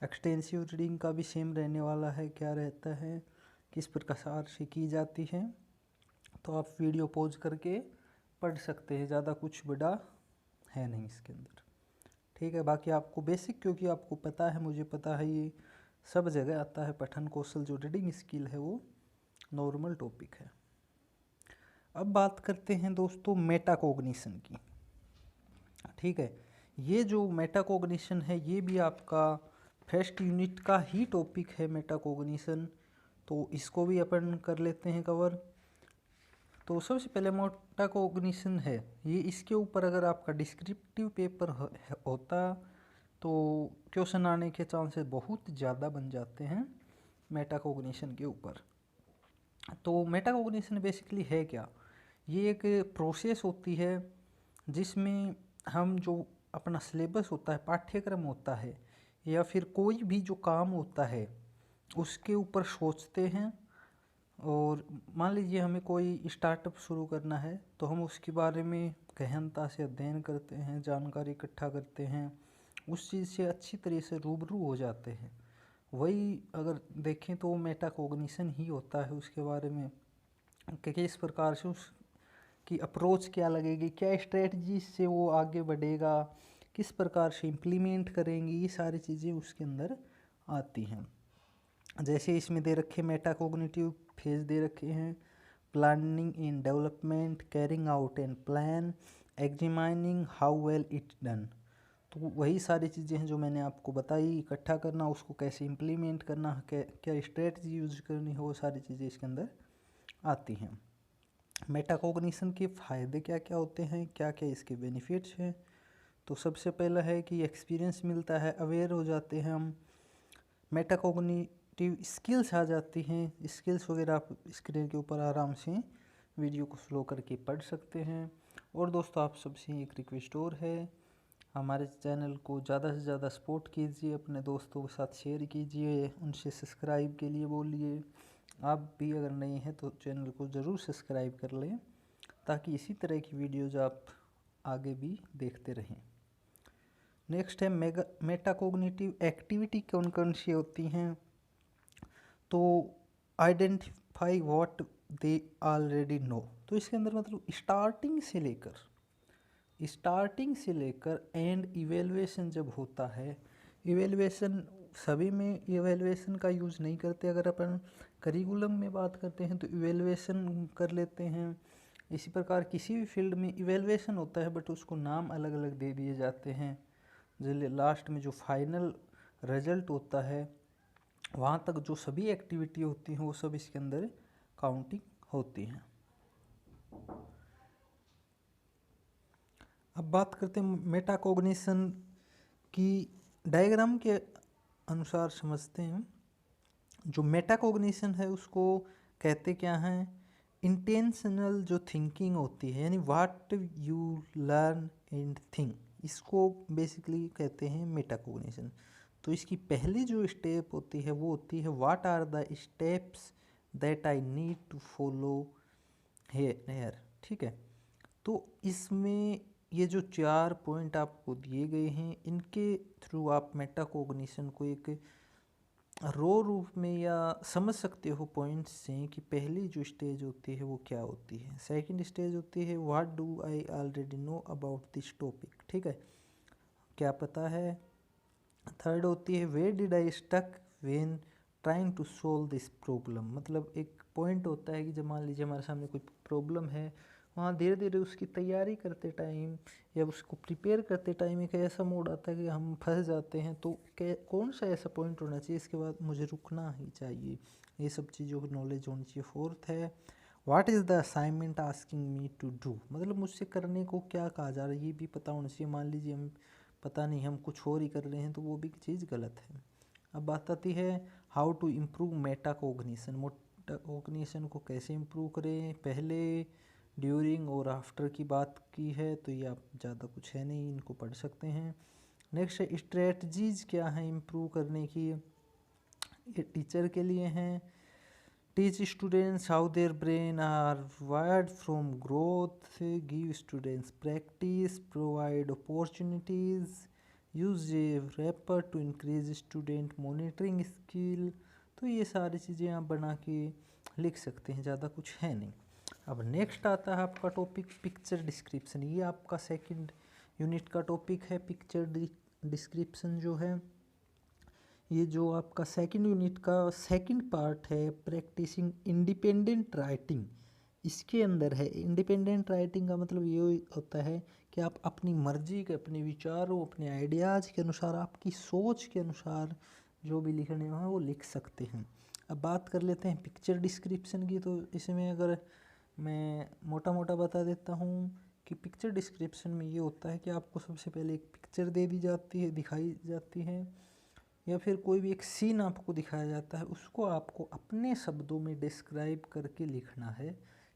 एक्सटेंसिव रीडिंग का भी सेम रहने वाला है, क्या रहता है, किस प्रकार से की जाती है। तो आप वीडियो पॉज करके पढ़ सकते हैं, ज़्यादा कुछ बड़ा है नहीं इसके अंदर। ठीक है, बाकी आपको बेसिक, क्योंकि आपको पता है, मुझे पता है, ये सब जगह आता है। पठन कौशल जो रीडिंग स्किल है वो नॉर्मल टॉपिक है। अब बात करते हैं दोस्तों मेटाकॉग्निशन की। ठीक है, ये जो मेटाकॉग्निशन है ये भी आपका फर्स्ट यूनिट का ही टॉपिक है, मेटाकॉग्निशन। तो इसको भी अपन कर लेते हैं कवर। तो सबसे पहले मेटाकॉग्निशन है ये, इसके ऊपर अगर आपका डिस्क्रिप्टिव पेपर होता तो क्वेश्चन आने के चांसेस बहुत ज़्यादा बन जाते हैं मेटाकॉग्निशन के ऊपर। तो मेटाकॉग्निशन बेसिकली है क्या? ये एक प्रोसेस होती है जिसमें हम जो अपना सिलेबस होता है, पाठ्यक्रम होता है, या फिर कोई भी जो काम होता है उसके ऊपर सोचते हैं। और मान लीजिए हमें कोई स्टार्टअप शुरू करना है, तो हम उसके बारे में गहनता से अध्ययन करते हैं, जानकारी इकट्ठा करते हैं, उस चीज़ से अच्छी तरह से रूबरू हो जाते हैं। वही अगर देखें तो मेटाकॉग्निशन ही होता है उसके बारे में, कि किस प्रकार से उसकी अप्रोच क्या लगेगी, क्या स्ट्रेटजी से वो आगे बढ़ेगा, किस प्रकार से इम्प्लीमेंट करेंगे, ये सारी चीज़ें उसके अंदर आती हैं। जैसे इसमें दे रखे मेटाकॉग्निटिव फेज दे रखे हैं: planning in development, carrying out and plan, examining how well it done. तो वही सारी चीज़ें हैं जो मैंने आपको बताई, इकट्ठा करना, उसको कैसे इम्प्लीमेंट करना, क्या स्ट्रेटजी यूज करनी है, वो सारी चीज़ें इसके अंदर आती हैं। मेटाकॉग्निशन के फ़ायदे क्या क्या होते हैं, क्या क्या इसके बेनिफिट्स हैं। तो सबसे पहला है कि एक्सपीरियंस मिलता है, अवेयर हो जाते हैं हम, मेटाकॉग्निटिव स्किल्स आ जाती हैं। स्किल्स वगैरह आप स्क्रीन के ऊपर आराम से वीडियो को स्लो करके पढ़ सकते हैं। और दोस्तों आप सबसे एक रिक्वेस्ट और है, हमारे चैनल को ज़्यादा से ज़्यादा सपोर्ट कीजिए, अपने दोस्तों के साथ शेयर कीजिए, उनसे सब्सक्राइब के लिए बोलिए। आप भी अगर नए हैं तो चैनल को ज़रूर सब्सक्राइब कर लें, ताकि इसी तरह की वीडियोज़ आप आगे भी देखते रहें। नेक्स्ट है मेटाकॉग्निटिव एक्टिविटी कौन कौन सी होती हैं। तो identify what they already know. तो इसके अंदर मतलब स्टार्टिंग से लेकर स्टार्टिंग से लेकर एंड इवेलुएशन जब होता है, इवेलुएशन सभी में इवेलुएशन का यूज़ नहीं करते। अगर अपन करिकुलम में बात करते हैं तो इवेलुएशन कर लेते हैं। इसी प्रकार किसी भी फील्ड में इवेलुएशन होता है, बट उसको नाम अलग अलग दे दिए जाते हैं। जो लास्ट में जो फाइनल रिजल्ट होता है, वहाँ तक जो सभी एक्टिविटी होती हैं वो सब इसके अंदर काउंटिंग होती हैं। अब बात करते हैं मेटाकॉग्निशन की, डायग्राम के अनुसार समझते हैं। जो मेटाकॉग्निशन है उसको कहते क्या हैं, इंटेंशनल जो थिंकिंग होती है, यानी what you learn and think, इसको बेसिकली कहते हैं मेटाकॉग्निशन। तो इसकी पहली जो स्टेप होती है वो होती है what are the steps that I need to follow here. ठीक है, तो इसमें ये जो 4 पॉइंट आपको दिए गए हैं, इनके थ्रू आप मेटाकॉग्निशन को एक रो रूप में या समझ सकते हो पॉइंट्स से कि पहली जो स्टेज होती है वो क्या होती है। सेकंड स्टेज होती है what do I already know about this topic, ठीक है, क्या पता है। थर्ड होती है where did I stuck when trying to solve this problem, मतलब एक पॉइंट होता है कि जब मान लीजिए हमारे सामने कोई प्रॉब्लम है, वहाँ धीरे धीरे उसकी तैयारी करते टाइम या उसको प्रिपेयर करते टाइम एक ऐसा मोड आता है कि हम फंस जाते हैं। तो कौन सा ऐसा पॉइंट होना चाहिए, इसके बाद मुझे रुकना ही चाहिए, ये सब चीज़ों की नॉलेज होनी चाहिए। फोर्थ है what is the assignment asking me to do, मतलब मुझसे करने को क्या कहा जा रहा है ये भी पता होना चाहिए। मान लीजिए हम पता नहीं, हम कुछ और ही कर रहे हैं तो वो भी चीज़ गलत है। अब बात आती है how to improve metacognition, metacognition को कैसे इम्प्रूव करें। पहले, ड्यूरिंग और आफ्टर की बात की है, तो ये आप ज़्यादा कुछ है नहीं, इनको पढ़ सकते हैं। नेक्स्ट स्ट्रेटजीज क्या हैं इम्प्रूव करने की, ये टीचर के लिए हैं। Teach students how their brain are wired from growth, give students practice, provide opportunities, use a wrapper to increase student monitoring skill. तो ये सारी चीज़ें आप बना के लिख सकते हैं, ज़्यादा कुछ है नहीं। अब नेक्स्ट आता है आपका टॉपिक पिक्चर डिस्क्रिप्शन, ये आपका सेकंड यूनिट का टॉपिक है। पिक्चर डिस्क्रिप्शन जो है, ये जो आपका सेकंड यूनिट का सेकंड पार्ट है, प्रैक्टिसिंग इंडिपेंडेंट राइटिंग, इसके अंदर है। इंडिपेंडेंट राइटिंग का मतलब ये होता है कि आप अपनी मर्जी के, अपने विचारों, अपने आइडियाज़ के अनुसार, आपकी सोच के अनुसार जो भी लिखने हो वो लिख सकते हैं। अब बात कर लेते हैं पिक्चर डिस्क्रिप्शन की। तो इसमें अगर मैं मोटा मोटा बता देता हूँ कि पिक्चर डिस्क्रिप्शन में ये होता है कि आपको सबसे पहले एक पिक्चर दे दी जाती है, दिखाई जाती है, या फिर कोई भी एक सीन आपको दिखाया जाता है, उसको आपको अपने शब्दों में डिस्क्राइब करके लिखना है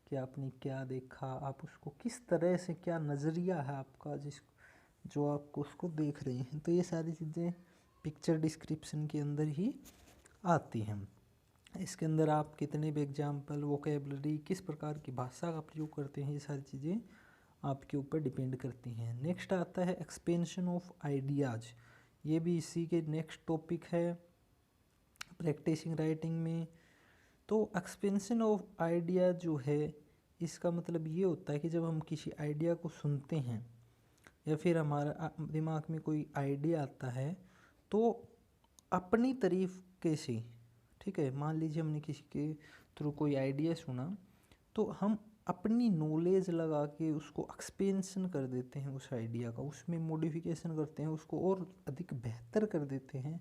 कि आपने क्या देखा, आप उसको किस तरह से, क्या नज़रिया है आपका जिस जो आपको उसको देख रहे हैं। तो ये सारी चीज़ें पिक्चर डिस्क्रिप्शन के अंदर ही आती हैं। इसके अंदर आप कितने भी एग्जाम्पल, वोकेबलरी, किस प्रकार की भाषा का प्रयोग करते हैं, ये सारी चीज़ें आपके ऊपर डिपेंड करती हैं। नेक्स्ट आता है एक्सपेंशन ऑफ आइडियाज़, ये भी इसी के नेक्स्ट टॉपिक है प्रैक्टिसिंग राइटिंग में। तो एक्सपेंशन ऑफ आइडिया जो है, इसका मतलब ये होता है कि जब हम किसी आइडिया को सुनते हैं या फिर हमारा दिमाग में कोई आइडिया आता है, तो अपनी तरीके से, ठीक है, मान लीजिए हमने किसी के थ्रू कोई आइडिया सुना, तो हम अपनी नॉलेज लगा के उसको एक्सपेंशन कर देते हैं उस आइडिया का, उसमें मॉडिफिकेशन करते हैं, उसको और अधिक बेहतर कर देते हैं।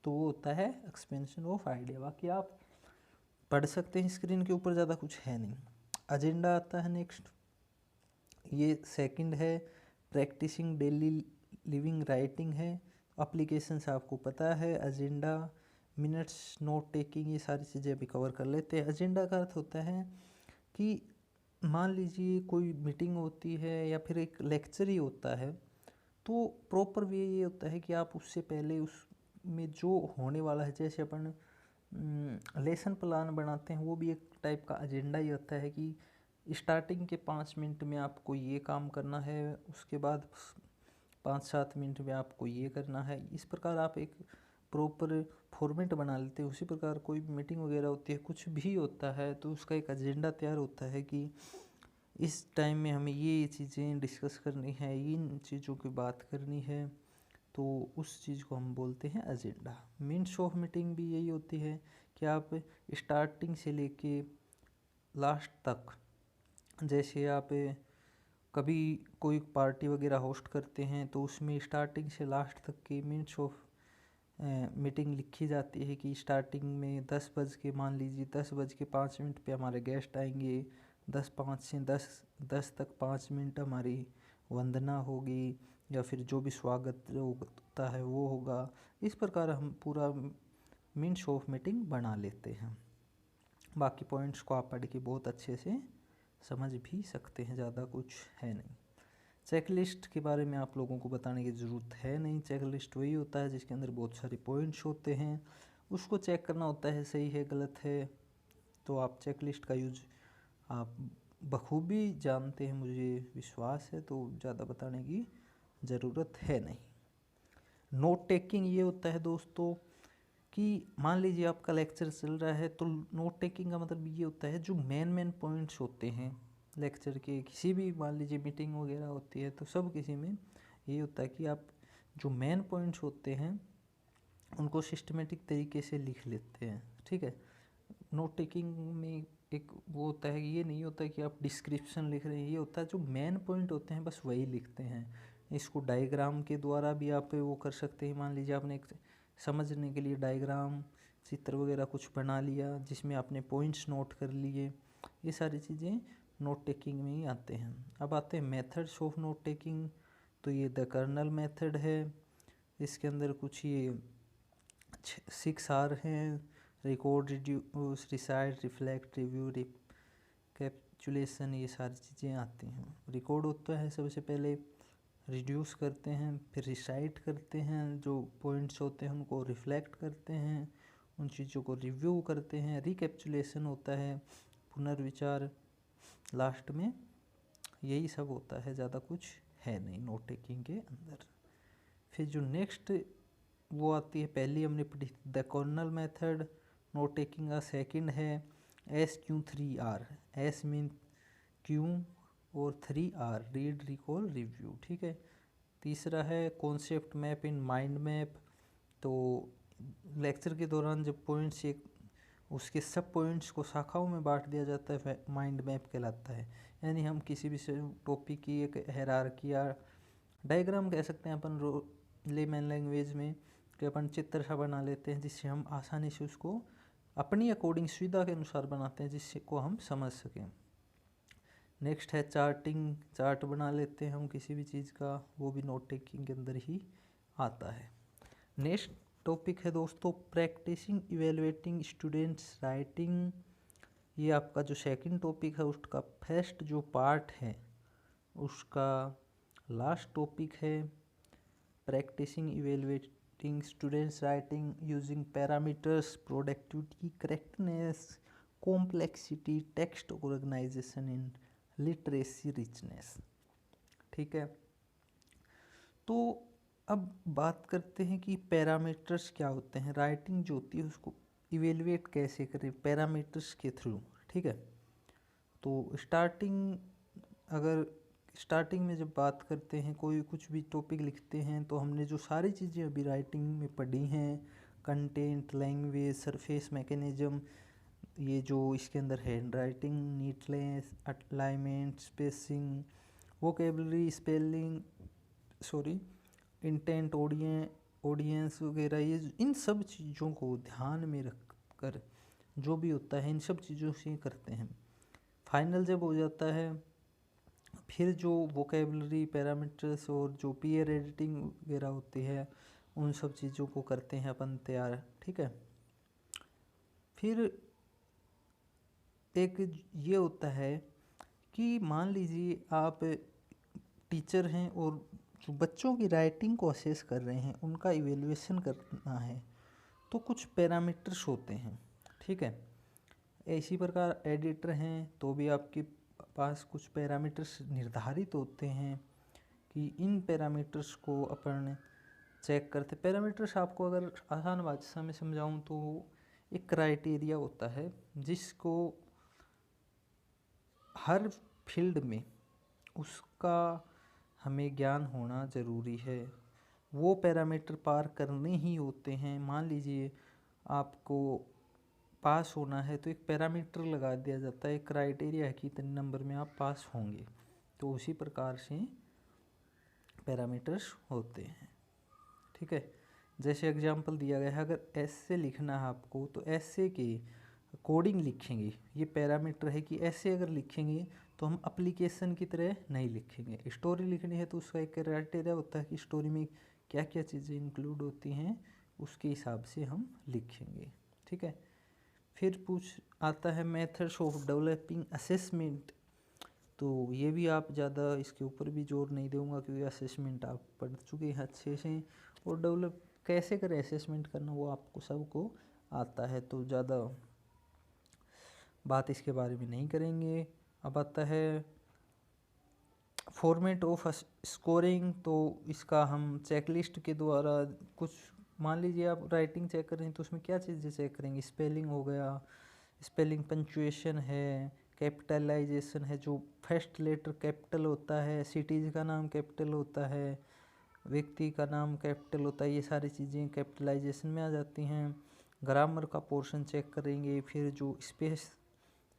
तो वो होता है एक्सपेंशन ऑफ आइडिया। बाकी आप पढ़ सकते हैं स्क्रीन के ऊपर, ज़्यादा कुछ है नहीं। एजेंडा आता है नेक्स्ट, ये सेकंड है प्रैक्टिसिंग डेली लिविंग राइटिंग है। एप्लीकेशंस आपको पता है, एजेंडा, मिनट्स, नोट टेकिंग, ये सारी चीज़ें अभी कवर कर लेते हैं। एजेंडा का अर्थ होता है कि मान लीजिए कोई मीटिंग होती है या फिर एक लेक्चर ही होता है, तो प्रॉपर वे ये होता है कि आप उससे पहले उसमें जो होने वाला है, जैसे अपन लेसन प्लान बनाते हैं, वो भी एक टाइप का एजेंडा ही होता है कि स्टार्टिंग के 5 मिनट में आपको ये काम करना है, उसके बाद 5-7 मिनट में आपको ये करना है। इस प्रकार आप एक प्रॉपर फॉर्मेट बना लेते हैं। उसी प्रकार कोई मीटिंग वगैरह होती है, कुछ भी होता है, तो उसका एक एजेंडा तैयार होता है कि इस टाइम में हमें ये चीज़ें डिस्कस करनी है, इन चीज़ों की बात करनी है, तो उस चीज़ को हम बोलते हैं एजेंडा। मिनट्स ऑफ मीटिंग भी यही होती है कि आप स्टार्टिंग से लेके लास्ट तक, जैसे आप कभी कोई पार्टी वगैरह होस्ट करते हैं तो उसमें स्टार्टिंग से लास्ट तक की मिनट्स ऑफ मीटिंग लिखी जाती है कि स्टार्टिंग में 10 बज के, मान लीजिए 10:05 पे हमारे गेस्ट आएंगे, 10:05 से 10 तक 5 मिनट हमारी वंदना होगी या फिर जो भी स्वागत होता है वो होगा। इस प्रकार हम पूरा मिनट्स ऑफ मीटिंग बना लेते हैं। बाकी पॉइंट्स को आप पढ़ के बहुत अच्छे से समझ भी सकते हैं, ज़्यादा कुछ है नहीं। चेकलिस्ट के बारे में आप लोगों को बताने की ज़रूरत है नहीं। चेकलिस्ट वही होता है जिसके अंदर बहुत सारे पॉइंट्स होते हैं, उसको चेक करना होता है सही है गलत है। तो आप चेकलिस्ट का यूज आप बखूबी जानते हैं, मुझे विश्वास है, तो ज़्यादा बताने की ज़रूरत है नहीं। नोट टेकिंग ये होता है दोस्तों कि मान लीजिए आपका लेक्चर चल रहा है, तो नोट टेकिंग का मतलब ये होता है जो मेन पॉइंट्स होते हैं लेक्चर के, किसी भी मान लीजिए मीटिंग वगैरह होती है तो सब किसी में ये होता है कि आप जो मेन पॉइंट्स होते हैं उनको सिस्टमेटिक तरीके से लिख लेते हैं, ठीक है। नोट टेकिंग में एक वो होता है, ये नहीं होता है कि आप डिस्क्रिप्शन लिख रहे हैं, ये होता है जो मेन पॉइंट होते हैं बस वही लिखते हैं। इसको डायग्राम के द्वारा भी आप वो कर सकते हैं। मान लीजिए आपने एक समझने के लिए डायग्राम, चित्र वगैरह कुछ बना लिया जिसमें आपने पॉइंट्स नोट कर लिए, ये सारी चीज़ें नोट टेकिंग में ही आते हैं। अब आते हैं मेथड्स ऑफ नोट टेकिंग। तो ये द कर्नल मेथड है, इसके अंदर कुछ ये 6R हैं, record, reduce, recite, reflect, review, recapitulation, ये सारी चीज़ें आती हैं। रिकॉर्ड होता है सबसे पहले, रिड्यूस करते हैं, फिर रिसाइट करते हैं, जो पॉइंट्स होते हैं उनको रिफ्लेक्ट करते हैं, उन चीज़ों को रिव्यू करते हैं, रिकैप्चुलेशन होता है, पुनर्विचार, लास्ट में यही सब होता है, ज़्यादा कुछ है नहीं नोट टेकिंग के अंदर। फिर जो नेक्स्ट वो आती है, पहली हमने पढ़ी the Cornell method. Note taking का सेकंड है SQ3R। एस मीन क्यू और 3R रीड, रिकॉल, रिव्यू, ठीक है। तीसरा है concept map in mind map. तो लेक्चर के दौरान जब पॉइंट्स एक उसके सब पॉइंट्स को शाखाओं में बांट दिया जाता है, माइंड मैप कहलाता है। यानी हम किसी भी टॉपिक की एक हायरार्की या डायग्राम कह सकते हैं अपन लेमैन लैंग्वेज में, कि अपन चित्र सा बना लेते हैं जिससे हम आसानी से उसको अपनी अकॉर्डिंग सुविधा के अनुसार बनाते हैं जिससे को हम समझ सकें। नेक्स्ट है चार्टिंग, चार्ट बना लेते हैं हम किसी भी चीज़ का, वो भी नोट टेकिंग के अंदर ही आता है। नेक्स्ट टॉपिक है दोस्तों प्रैक्टिसिंग इवेलुएटिंग स्टूडेंट्स राइटिंग। ये आपका जो सेकंड टॉपिक है उसका फर्स्ट जो पार्ट है उसका लास्ट टॉपिक है। Practising evaluating students writing using parameters, productivity, correctness, complexity, text organisation in literacy richness, ठीक है। तो अब बात करते हैं कि पैरामीटर्स क्या होते हैं, राइटिंग जो होती है उसको इवेलुएट कैसे करें पैरामीटर्स के थ्रू, ठीक है। तो स्टार्टिंग में जब बात करते हैं, कोई कुछ भी टॉपिक लिखते हैं, तो हमने जो सारी चीज़ें अभी राइटिंग में पढ़ी हैं, कंटेंट, लैंग्वेज, सरफेस मैकेनिज्म, ये जो इसके अंदर hand writing, neatness, alignment, spacing, vocabulary, spelling, intent, audience वगैरह, ये इन सब चीज़ों को ध्यान में रख कर जो भी होता है इन सब चीज़ों से करते हैं। फाइनल जब हो जाता है फिर जो वोकेबलरी, पैरामीटर्स और जो पीयर एडिटिंग वगैरह होती है उन सब चीज़ों को करते हैं अपन तैयार, ठीक है। फिर एक ये होता है कि मान लीजिए आप टीचर हैं और जो बच्चों की राइटिंग को असेस कर रहे हैं उनका इवेल्युएशन करना है, तो कुछ पैरामीटर्स होते हैं, ठीक है। इसी प्रकार एडिटर हैं तो भी आपके पास कुछ पैरामीटर्स निर्धारित होते हैं कि इन पैरामीटर्स को अपन चेक करते। पैरामीटर्स आपको अगर आसान भाषा में समझाऊं तो एक क्राइटेरिया होता है जिसको हर फील्ड में उसका हमें ज्ञान होना ज़रूरी है। वो पैरामीटर पार करने ही होते हैं। मान लीजिए आपको पास होना है तो एक पैरामीटर लगा दिया जाता है, एक क्राइटेरिया है कि इतने नंबर में आप पास होंगे। तो उसी प्रकार से पैरामीटर्स होते हैं। ठीक है, जैसे एग्जांपल दिया गया है, अगर ऐसे लिखना है आपको तो ऐसे के कोडिंग लिखेंगे। ये पैरामीटर है कि ऐसे अगर लिखेंगे तो हम एप्लीकेशन की तरह नहीं लिखेंगे। स्टोरी लिखनी है तो उसका एक क्राइटेरिया होता है कि स्टोरी में क्या क्या चीज़ें इंक्लूड होती हैं, उसके हिसाब से हम लिखेंगे। ठीक है, फिर आता है मेथड्स ऑफ डेवलपिंग असेसमेंट। तो ये भी आप ज़्यादा इसके ऊपर भी जोर नहीं दूंगा क्योंकि असेसमेंट आप पढ़ चुके हैं अच्छे से, और डेवलप कैसे करें असेसमेंट करना वो आपको सबको आता है, तो ज़्यादा बात इसके बारे में नहीं करेंगे। अब आता है फॉर्मेट ऑफ स्कोरिंग। तो इसका हम चेकलिस्ट के द्वारा कुछ, मान लीजिए आप राइटिंग चेक करें तो उसमें क्या चीज़ें चेक करेंगे, स्पेलिंग हो गया, स्पेलिंग, पंचुएशन है, कैपिटलाइजेशन है, जो फर्स्ट लेटर कैपिटल होता है, सिटीज़ का नाम कैपिटल होता है, व्यक्ति का नाम कैपिटल होता है, ये सारी चीज़ें कैपिटलाइजेशन में आ जाती हैं। ग्रामर का पोर्शन चेक करेंगे, फिर जो स्पेस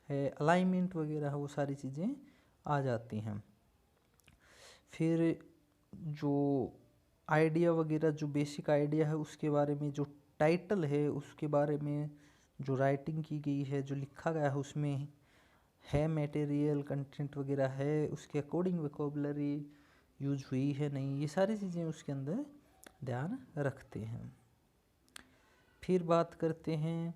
है, अलाइनमेंट वगैरह, वो सारी चीज़ें आ जाती हैं। फिर जो आइडिया वगैरह, जो बेसिक आइडिया है उसके बारे में, जो टाइटल है उसके बारे में, जो राइटिंग की गई है, जो लिखा गया है उसमें है मटेरियल कंटेंट वगैरह है, उसके अकॉर्डिंग वोकैबुलरी यूज हुई है नहीं, ये सारी चीज़ें उसके अंदर ध्यान रखते हैं। फिर बात करते हैं,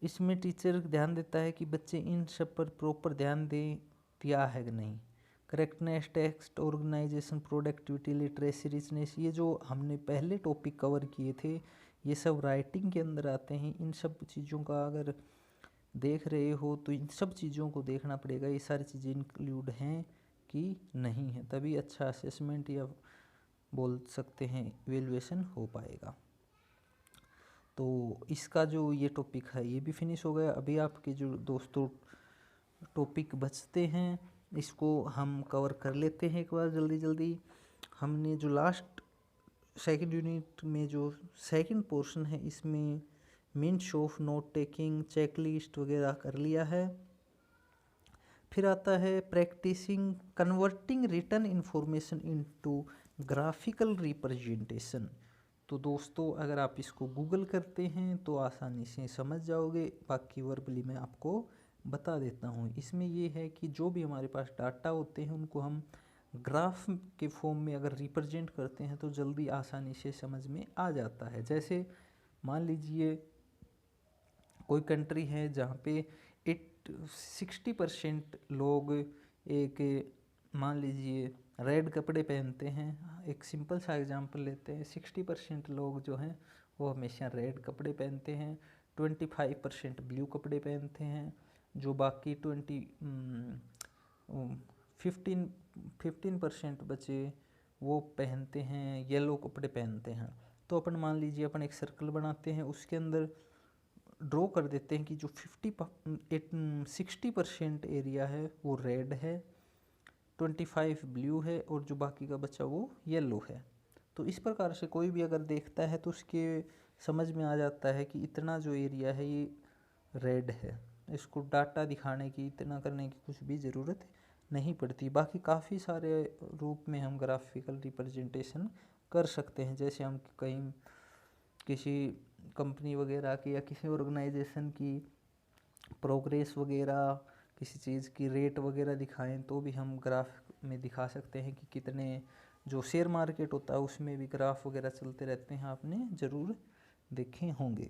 इसमें टीचर ध्यान देता है कि बच्चे इन सब पर प्रॉपर ध्यान दिया है कि नहीं। Correctness, text organisation, productivity, literacy, richness, ये जो हमने पहले टॉपिक कवर किए थे ये सब राइटिंग के अंदर आते हैं। इन सब चीज़ों का अगर देख रहे हो तो इन सब चीज़ों को देखना पड़ेगा, ये सारी चीज़ें इंक्लूड हैं कि नहीं है, तभी अच्छा असेसमेंट या बोल सकते हैं इवेल्युएशन हो पाएगा। तो इसका जो ये टॉपिक है ये भी फिनिश हो गया। अभी आपके जो दोस्तों टॉपिक बचते हैं इसको हम कवर कर लेते हैं एक बार जल्दी जल्दी। हमने जो लास्ट सेकंड यूनिट में जो सेकंड पोर्शन है इसमें means of note taking, checklist वगैरह कर लिया है। फिर आता है practising converting written information into graphical representation. तो दोस्तों अगर आप इसको गूगल करते हैं तो आसानी से समझ जाओगे, बाकी वर्बली मैं आपको बता देता हूँ। इसमें ये है कि जो भी हमारे पास डाटा होते हैं उनको हम ग्राफ के फॉर्म में अगर रिप्रेजेंट करते हैं तो जल्दी आसानी से समझ में आ जाता है। जैसे मान लीजिए कोई कंट्री है जहाँ पे 60% लोग एक, मान लीजिए रेड कपड़े पहनते हैं, एक सिंपल सा एग्जांपल लेते हैं, 60% लोग जो हैं वो हमेशा रेड कपड़े पहनते हैं, 25% ब्लू कपड़े पहनते हैं, जो बाकी 15% बचे वो पहनते हैं येलो कपड़े पहनते हैं। तो अपन मान लीजिए अपन एक सर्कल बनाते हैं, उसके अंदर ड्रॉ कर देते हैं कि जो 60% एरिया है वो रेड है, 25 ब्लू है और जो बाकी का बचा वो येलो है। तो इस प्रकार से कोई भी अगर देखता है तो उसके समझ में आ जाता है कि इतना जो एरिया है ये रेड है। इसको डाटा दिखाने की, इतना करने की कुछ भी ज़रूरत नहीं पड़ती। बाकी काफ़ी सारे रूप में हम ग्राफिकल रिप्रेजेंटेशन कर सकते हैं। जैसे हम कहीं किसी कंपनी वगैरह की या किसी ऑर्गेनाइजेशन की प्रोग्रेस वगैरह, किसी चीज़ की रेट वगैरह दिखाएं तो भी हम ग्राफ में दिखा सकते हैं कि कितने, जो शेयर मार्केट होता है उसमें भी ग्राफ वगैरह चलते रहते हैं, आपने ज़रूर देखे होंगे।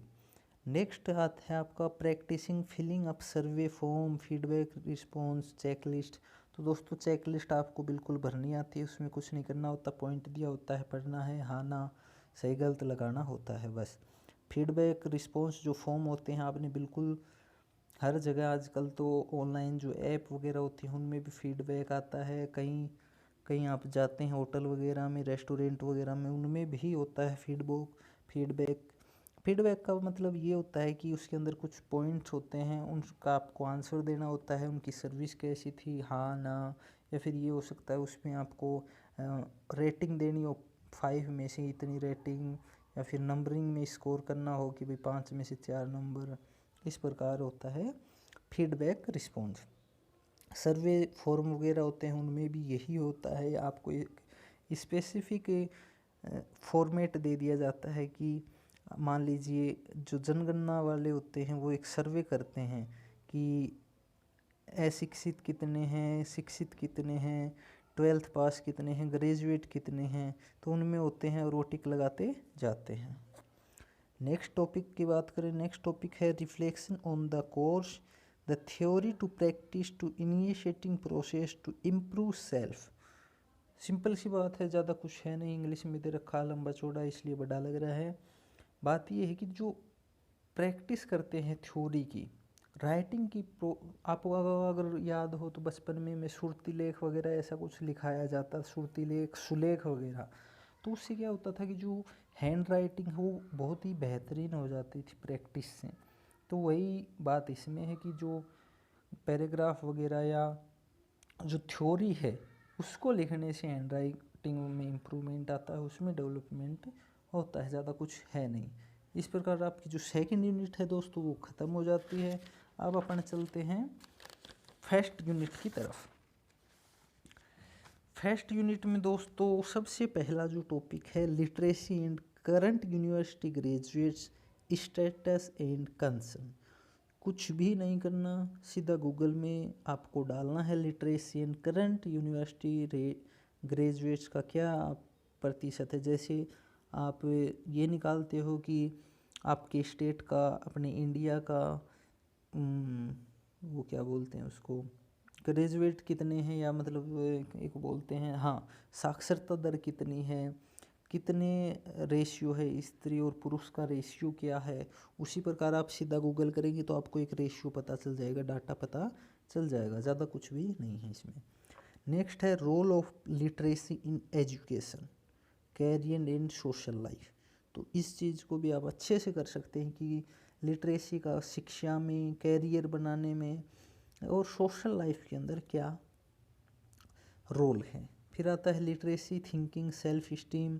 नेक्स्ट आता है आपका प्रैक्टिसिंग फिलिंग अप सर्वे फॉर्म, फीडबैक, रिस्पॉन्स, चेकलिस्ट। तो दोस्तों चेकलिस्ट आपको बिल्कुल भरनी आती है, उसमें कुछ नहीं करना होता, पॉइंट दिया होता है, पढ़ना है, हाँ ना सही गलत लगाना होता है बस। फीडबैक रिस्पॉन्स जो फॉर्म होते हैं आपने बिल्कुल हर जगह, आजकल तो ऑनलाइन जो ऐप वगैरह होती हैं उनमें भी फीडबैक आता है। कहीं कहीं आप जाते हैं होटल वगैरह में, रेस्टोरेंट वगैरह में, उनमें भी होता है फीडबैक। फीडबैक का मतलब ये होता है कि उसके अंदर कुछ पॉइंट्स होते हैं, उनका आपको आंसर देना होता है, उनकी सर्विस कैसी थी, हाँ ना, या फिर ये हो सकता है उसमें आपको रेटिंग देनी हो, 5 में से इतनी रेटिंग, या फिर नंबरिंग में स्कोर करना हो कि भाई 5 में से 4 नंबर। इस प्रकार होता है फीडबैक रिस्पॉन्स। सर्वे फॉर्म वगैरह होते हैं, उनमें भी यही होता है, आपको एक स्पेसिफिक फॉर्मेट दे दिया जाता है कि मान लीजिए जो जनगणना वाले होते हैं वो एक सर्वे करते हैं कि अशिक्षित कितने हैं, शिक्षित कितने हैं, 12th पास कितने हैं, ग्रेजुएट कितने हैं, तो उनमें होते हैं और वो टिक लगाते जाते हैं। नेक्स्ट टॉपिक की बात करें, नेक्स्ट टॉपिक है reflection on the course, the theory to practice to initiating process to improve self. Simple सी बात है, ज़्यादा कुछ है नहीं, इंग्लिश में दे रखा लंबा चौड़ा इसलिए बड़ा लग रहा है। बात ये है कि जो प्रैक्टिस करते हैं थ्योरी की, राइटिंग की, आपको अगर याद हो तो बचपन में सुरती लेख वगैरह ऐसा कुछ लिखाया जाता, सुरती लेख, सुलेख वगैरह, तो उससे क्या होता था कि जो हैंड राइटिंग है वो बहुत ही बेहतरीन हो जाती थी प्रैक्टिस से। तो वही बात इसमें है कि जो पैराग्राफ वगैरह या जो थ्योरी है उसको लिखने से हैंड राइटिंग में इम्प्रूवमेंट आता है, उसमें डेवलपमेंट होता है, ज़्यादा कुछ है नहीं। इस प्रकार आपकी जो सेकंड यूनिट है दोस्तों वो ख़त्म हो जाती है। अब अपन चलते हैं फर्स्ट यूनिट की तरफ। फर्स्ट यूनिट में दोस्तों सबसे पहला जो टॉपिक है literacy and current university graduates status and concern. कुछ भी नहीं करना, सीधा गूगल में आपको डालना है literacy and current university graduates का क्या प्रतिशत है। जैसे आप ये निकालते हो कि आपके स्टेट का, अपने इंडिया का वो क्या बोलते हैं उसको, ग्रेजुएट कितने हैं, या मतलब एक बोलते हैं, हाँ, साक्षरता दर कितनी है, कितने रेशियो है, स्त्री और पुरुष का रेशियो क्या है। उसी प्रकार आप सीधा गूगल करेंगे तो आपको एक रेशियो पता चल जाएगा, डाटा पता चल जाएगा, ज़्यादा कुछ भी नहीं है इसमें। नेक्स्ट है role of literacy in education, career and social life. तो इस चीज़ को भी आप अच्छे से कर सकते हैं कि लिटरेसी का शिक्षा में, कैरियर बनाने में और सोशल लाइफ के अंदर क्या रोल है। फिर आता है लिटरेसी थिंकिंग सेल्फ इस्टीम।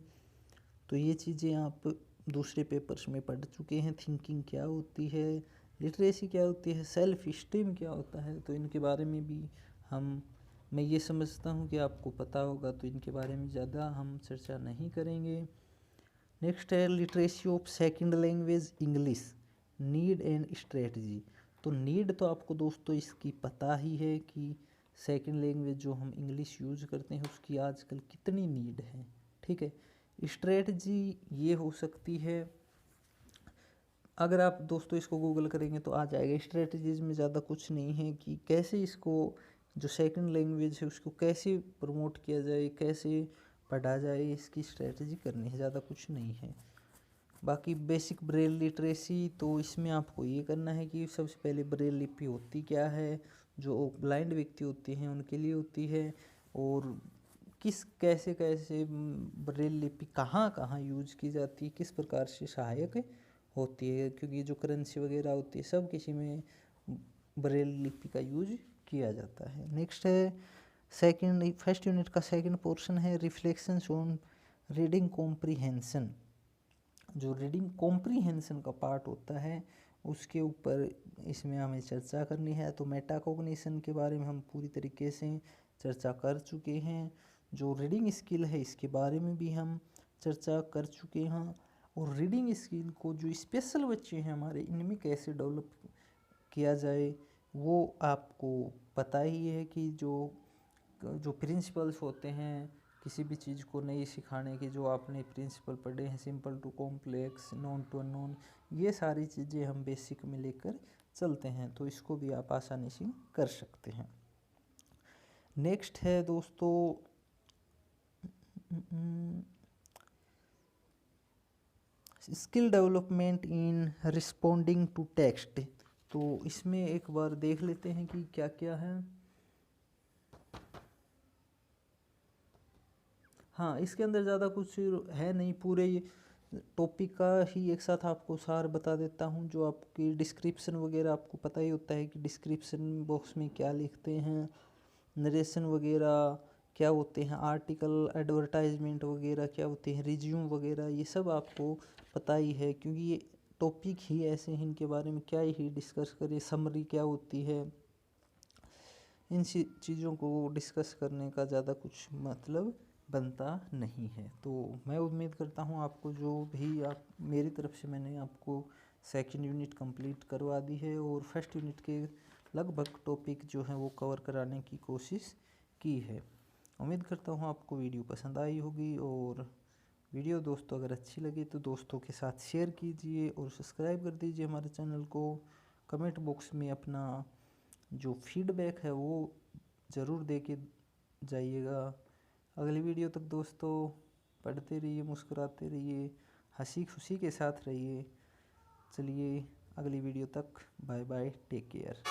तो ये चीज़ें आप दूसरे पेपर्स में पढ़ चुके हैं, थिंकिंग क्या होती है, लिटरेसी क्या होती है, सेल्फ इस्टीम क्या होता है, तो इनके बारे में भी मैं ये समझता हूँ कि आपको पता होगा, तो इनके बारे में ज़्यादा हम चर्चा नहीं करेंगे। नेक्स्ट है literacy of second language English, need and strategy. तो नीड तो आपको दोस्तों इसकी पता ही है कि सेकंड लैंग्वेज जो हम इंग्लिश यूज़ करते हैं उसकी आजकल कितनी नीड है, ठीक है। स्ट्रेटजी ये हो सकती है, अगर आप दोस्तों इसको गूगल करेंगे तो आ जाएगा। स्ट्रेटजीज में ज़्यादा कुछ नहीं है कि कैसे इसको जो सेकंड लैंग्वेज है उसको कैसे प्रमोट किया जाए, कैसे पढ़ा जाए, इसकी स्ट्रेटजी करनी है, ज़्यादा कुछ नहीं है। बाकी बेसिक ब्रेल लिटरेसी, तो इसमें आपको ये करना है कि सबसे पहले ब्रेल लिपि होती क्या है, जो ब्लाइंड व्यक्ति होते हैं उनके लिए होती है, और कैसे कैसे ब्रेल लिपि कहाँ कहाँ यूज की जाती है, किस प्रकार से सहायक होती है, क्योंकि जो करेंसी वगैरह होती है सब किसी में ब्रेल लिपि का यूज किया जाता है। नेक्स्ट है फर्स्ट यूनिट का सेकंड पोर्शन है रिफ्लेक्शंस ऑन रीडिंग कॉम्प्रीहेंशन। जो रीडिंग कॉम्प्रीहेंशन का पार्ट होता है उसके ऊपर इसमें हमें चर्चा करनी है। तो मेटाकॉग्निशन के बारे में हम पूरी तरीके से चर्चा कर चुके हैं, जो रीडिंग स्किल है इसके बारे में भी हम चर्चा कर चुके हैं, और रीडिंग स्किल को जो स्पेशल बच्चे हैं हमारे, इनमें कैसे डेवलप किया जाए वो आपको पता ही है कि जो प्रिंसिपल्स होते हैं किसी भी चीज़ को नई सिखाने के, जो आपने प्रिंसिपल पढ़े हैं, simple to complex, known to unknown, ये सारी चीज़ें हम बेसिक में लेकर चलते हैं, तो इसको भी आप आसानी से कर सकते हैं। नेक्स्ट है दोस्तों skill development in responding to text. तो इसमें एक बार देख लेते हैं कि क्या क्या है। हाँ, इसके अंदर ज़्यादा कुछ है नहीं, पूरे टॉपिक का ही एक साथ आपको सार बता देता हूँ। जो आपकी डिस्क्रिप्शन वगैरह आपको पता ही होता है कि डिस्क्रिप्शन बॉक्स में क्या लिखते हैं, नरेशन वगैरह क्या होते हैं, आर्टिकल एडवर्टाइजमेंट वगैरह क्या होते हैं, रिज्यूम वगैरह, ये सब आपको पता ही है क्योंकि ये टॉपिक ही ऐसे हैं, इनके बारे में क्या ही डिस्कस करें। समरी क्या होती है, इन चीज़ों को डिस्कस करने का ज़्यादा कुछ मतलब बनता नहीं है। तो मैं उम्मीद करता हूँ आपको जो भी आप मेरी तरफ से मैंने आपको सेकंड यूनिट कंप्लीट करवा दी है और फर्स्ट यूनिट के लगभग टॉपिक जो हैं वो कवर कराने की कोशिश की है। उम्मीद करता हूँ आपको वीडियो पसंद आई होगी, और वीडियो दोस्तों अगर अच्छी लगी तो दोस्तों के साथ शेयर कीजिए और सब्सक्राइब कर दीजिए हमारे चैनल को। कमेंट बॉक्स में अपना जो फीडबैक है वो ज़रूर दे के जाइएगा। अगली वीडियो तक दोस्तों पढ़ते रहिए, मुस्कुराते रहिए, हंसी खुशी के साथ रहिए। चलिए अगली वीडियो तक बाय बाय, टेक केयर।